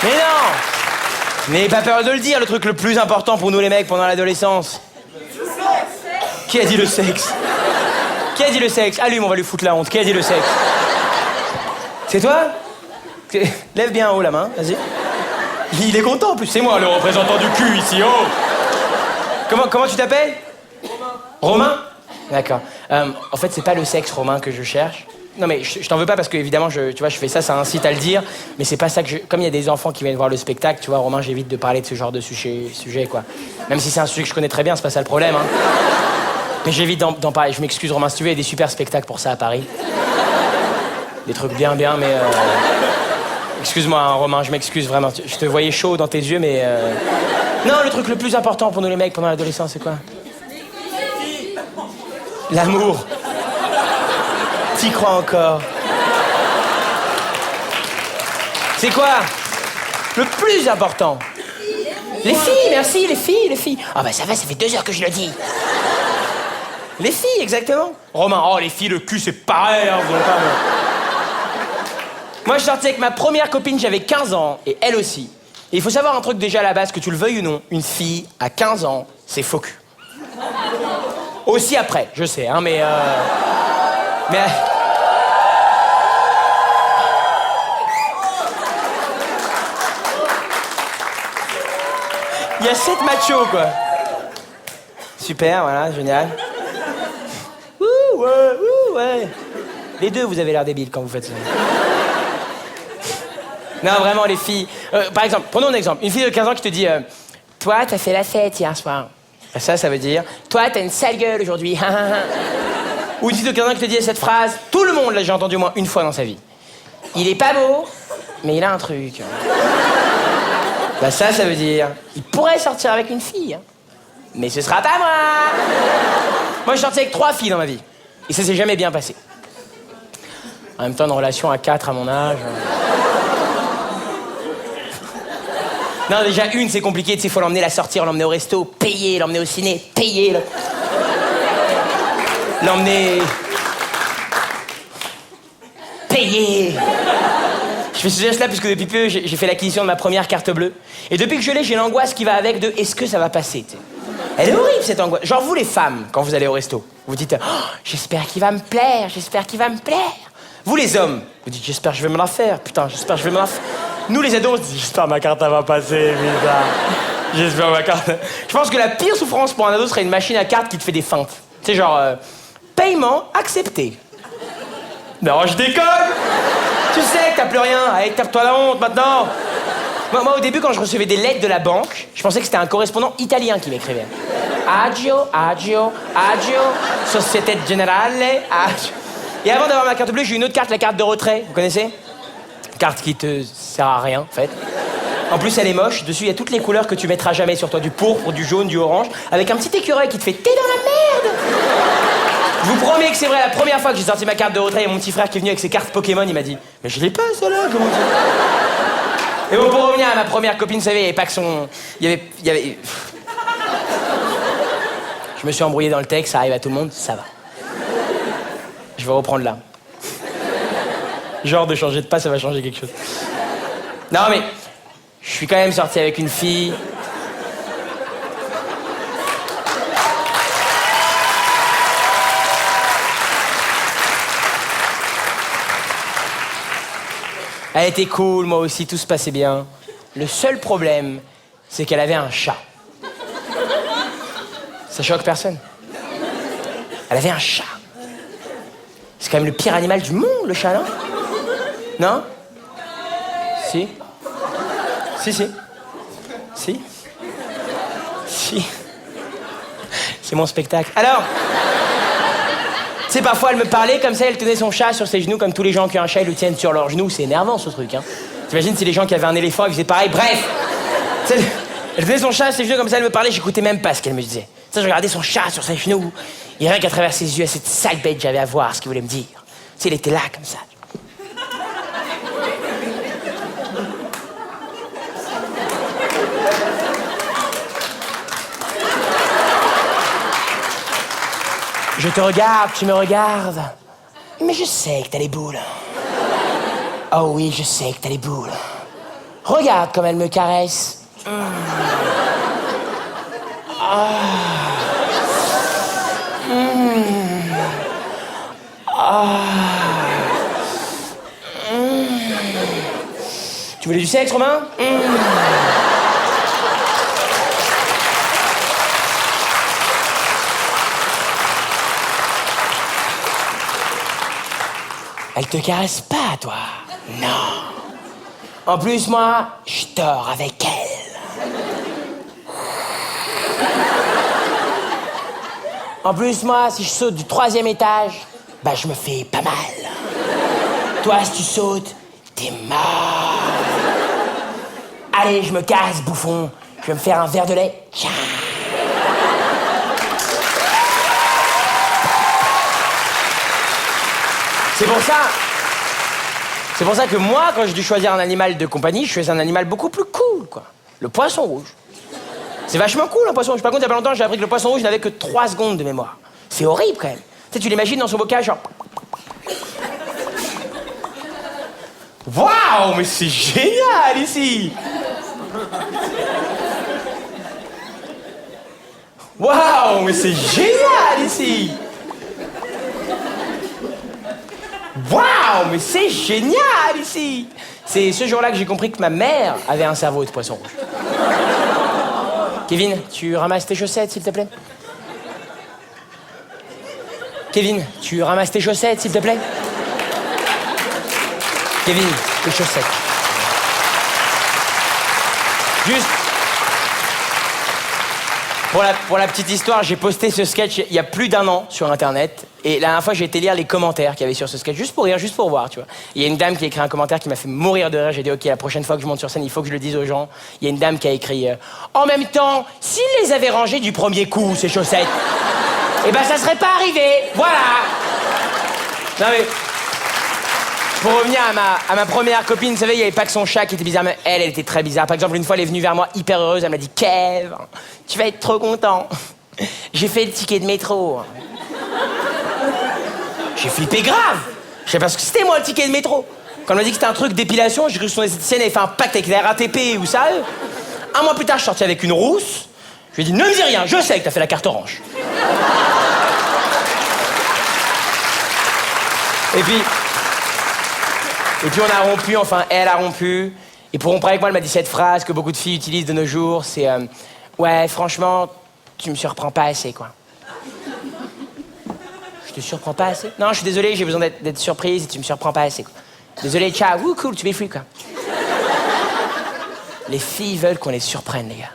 Mais non! N'ayez pas peur de le dire, le truc le plus important pour nous les mecs pendant l'adolescence. Qui a dit le sexe? Qui a dit le sexe? Allume, on va lui foutre la honte. Qui a dit le sexe? C'est toi? Lève bien en haut la main, vas-y. Il est content en plus, c'est moi le représentant du cul ici, oh! Comment tu t'appelles? Romain. Romain? D'accord. En fait, c'est pas le sexe, Romain, que je cherche. Non mais je t'en veux pas parce que évidemment tu vois je fais ça incite à le dire, mais c'est pas ça que comme il y a des enfants qui viennent voir le spectacle, tu vois, Romain, j'évite de parler de ce genre de sujet quoi. Même si c'est un sujet que je connais très bien, c'est pas ça le problème hein. Mais j'évite d'en parler. Je m'excuse Romain, si tu veux, il y a des super spectacles pour ça à Paris. Des trucs bien mais excuse-moi hein, Romain, je m'excuse vraiment. Je te voyais chaud dans tes yeux mais non, le truc le plus important pour nous les mecs pendant l'adolescence, c'est quoi? L'amour. T'y crois encore? C'est quoi le plus important? Les filles, merci, les filles. Ah bah ça va, ça fait 2 heures que je le dis. Les filles, exactement. Romain, oh les filles, le cul c'est pareil, hein, vous avez pas... Moi je sortais avec ma première copine, j'avais 15 ans, et elle aussi. Et il faut savoir un truc déjà à la base, que tu le veuilles ou non, une fille à 15 ans, c'est faux cul. Aussi après, je sais, hein, mais... Il y a 7 machos, quoi. Super, voilà, génial. Ouais. Les deux, vous avez l'air débiles quand vous faites ça. Non, vraiment, les filles... par exemple, prenons un exemple. Une fille de 15 ans qui te dit toi, t'as fait la fête hier soir. Ça veut dire toi, t'as une sale gueule aujourd'hui. Ou une fille de 15 ans qui te dit cette phrase. Tout le monde l'a déjà entendu au moins une fois dans sa vie. Il est pas beau, mais il a un truc. Bah ça veut dire, il pourrait sortir avec une fille, hein. Mais ce sera pas moi. Moi, je sortais avec 3 filles dans ma vie. Et ça s'est jamais bien passé. En même temps, une relation à 4 à mon âge... Non, déjà, une, c'est compliqué, tu sais, faut l'emmener la sortir, l'emmener au resto, payer, l'emmener au ciné, payer... L'emmener... Payer... Je fais ce geste-là puisque depuis peu, j'ai fait l'acquisition de ma première carte bleue. Et depuis que je l'ai, j'ai l'angoisse qui va avec de est-ce que ça va passer, t'sais. Elle est horrible, cette angoisse. Genre, vous les femmes, quand vous allez au resto, vous dites oh, j'espère qu'il va me plaire, j'espère qu'il va me plaire. Vous les hommes, vous dites j'espère que je vais me la faire, putain, j'espère que je vais me la faire. Nous les ados, on se dit j'espère ma carte elle va passer, putain. J'espère ma carte. Je pense que la pire souffrance pour un ado serait une machine à cartes qui te fait des feintes. Tu sais, genre, paiement accepté. Non, je déconne. Tu sais que t'as plus rien. Allez, tape-toi la honte maintenant. Moi, au début, quand je recevais des lettres de la banque, je pensais que c'était un correspondant italien qui m'écrivait. Agio, Société Generale, agio. Et avant d'avoir ma carte bleue, j'ai eu une autre carte, la carte de retrait. Vous connaissez? Carte qui te sert à rien, en fait. En plus, elle est moche. Dessus, il y a toutes les couleurs que tu mettras jamais sur toi. Du pourpre, du jaune, du orange. Avec un petit écureuil qui te fait « T'es dans la merde !» Je vous promets que c'est vrai, la première fois que j'ai sorti ma carte de retrait, et mon petit frère qui est venu avec ses cartes Pokémon, il m'a dit « Mais je l'ai pas, celle-là, comment ça ?» Et bon, pour revenir à ma première copine, vous savez, il n'y avait pas que son... Il y avait... Je me suis embrouillé dans le texte, ça arrive à tout le monde, ça va. Je vais reprendre là. Genre de changer de pas, ça va changer quelque chose. Non mais, je suis quand même sorti avec une fille. Elle était cool, moi aussi, tout se passait bien. Le seul problème, c'est qu'elle avait un chat. Ça choque personne. Elle avait un chat. C'est quand même le pire animal du monde, le chat, non? Non? Si? Si. C'est mon spectacle. Alors, tu sais, parfois, elle me parlait comme ça, elle tenait son chat sur ses genoux, comme tous les gens qui ont un chat, ils le tiennent sur leurs genoux. C'est énervant, ce truc, hein. T'imagines si les gens qui avaient un éléphant, ils faisaient pareil. Bref! Elle tenait son chat sur ses genoux comme ça, elle me parlait, j'écoutais même pas ce qu'elle me disait. Ça, je regardais son chat sur ses genoux. Et rien qu'à travers ses yeux, cette sale bête, j'avais à voir ce qu'il voulait me dire. Tu sais, il était là, comme ça. Je te regarde, tu me regardes. Mais je sais que t'as les boules. Oh oui, je sais que t'as les boules. Regarde comme elle me caresse. Tu voulais du sexe, Romain? Elle te caresse pas, toi? Non. En plus, moi, je dors avec elle. En plus, moi, si je saute du 3e étage, bah je me fais pas mal. Toi, si tu sautes, t'es mort. Allez, je me casse, bouffon. Je vais me faire un verre de lait. Tiens. C'est pour ça que moi, quand j'ai dû choisir un animal de compagnie, je choisis un animal beaucoup plus cool, quoi. Le poisson rouge. C'est vachement cool, un poisson rouge. Par contre, il y a pas longtemps, j'ai appris que le poisson rouge n'avait que 3 secondes de mémoire. C'est horrible, quand même. Tu sais, tu l'imagines dans son bocage, genre... Waouh, mais c'est génial, ici! Waouh, mais c'est génial, ici! Waouh, mais c'est génial ici! C'est ce jour-là que j'ai compris que ma mère avait un cerveau de poisson rouge. Kevin, tu ramasses tes chaussettes, s'il te plaît? Kevin, tu ramasses tes chaussettes, s'il te plaît? Kevin, tes chaussettes. Juste... Pour la petite histoire, j'ai posté ce sketch il y a plus d'1 an sur Internet. Et la dernière fois, j'ai été lire les commentaires qu'il y avait sur ce sketch, juste pour rire, juste pour voir, tu vois. Il y a une dame qui a écrit un commentaire qui m'a fait mourir de rire. J'ai dit, OK, la prochaine fois que je monte sur scène, il faut que je le dise aux gens. Il y a une dame qui a écrit en même temps, s'il les avait rangées du premier coup, ces chaussettes, eh ben ça serait pas arrivé. Voilà. Non mais... Pour revenir à ma première copine, vous savez, il n'y avait pas que son chat qui était bizarre, mais elle était très bizarre. Par exemple, une fois, elle est venue vers moi hyper heureuse, elle m'a dit « Kev, tu vas être trop content. J'ai fait le ticket de métro. » J'ai flippé grave. Je sais pas ce que c'était, moi, le ticket de métro. Quand on m'a dit que c'était un truc d'épilation, j'ai cru que son esthéticienne avait fait un pacte avec la RATP ou ça. 1 mois plus tard, je suis sorti avec une rousse. Je lui ai dit « Ne me dis rien, je sais que t'as fait la carte orange. » Et puis on a rompu, enfin elle a rompu. Et pour rompre avec moi, elle m'a dit cette phrase que beaucoup de filles utilisent de nos jours, c'est ouais, franchement, tu me surprends pas assez, quoi. Je te surprends pas assez? Non, je suis désolé, j'ai besoin d'être surprise et tu me surprends pas assez, quoi. Désolé, ciao, cool, tu m'effraies, quoi. Les filles veulent qu'on les surprenne, les gars.